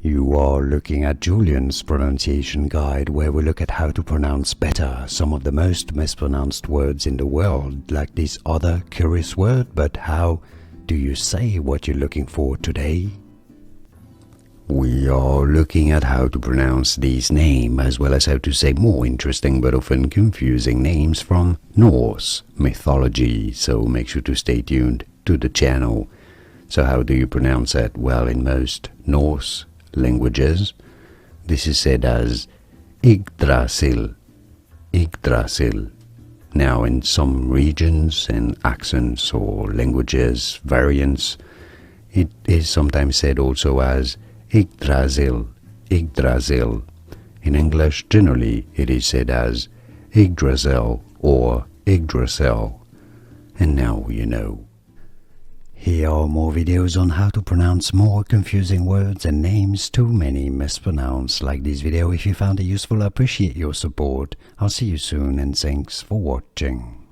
You are looking at Julian's pronunciation guide, where we look at how to pronounce better some of the most mispronounced words in the world, like this other curious word. But how do you say what you're looking for today? We are looking at how to pronounce these names, as well as how to say more interesting but often confusing names from Norse mythology, so make sure to stay tuned to the channel. So how do you pronounce that? Well, in most Norse languages, this is said as Yggdrasil, Yggdrasil. Now, in some regions and accents or languages variants, it is sometimes said also as Yggdrasil, Yggdrasil. In English, generally, it is said as Yggdrasil or Yggdrasil. And now you know. Here are more videos on how to pronounce more confusing words and names too many mispronounced. Like this video if you found it useful. I appreciate your support. I'll see you soon and thanks for watching.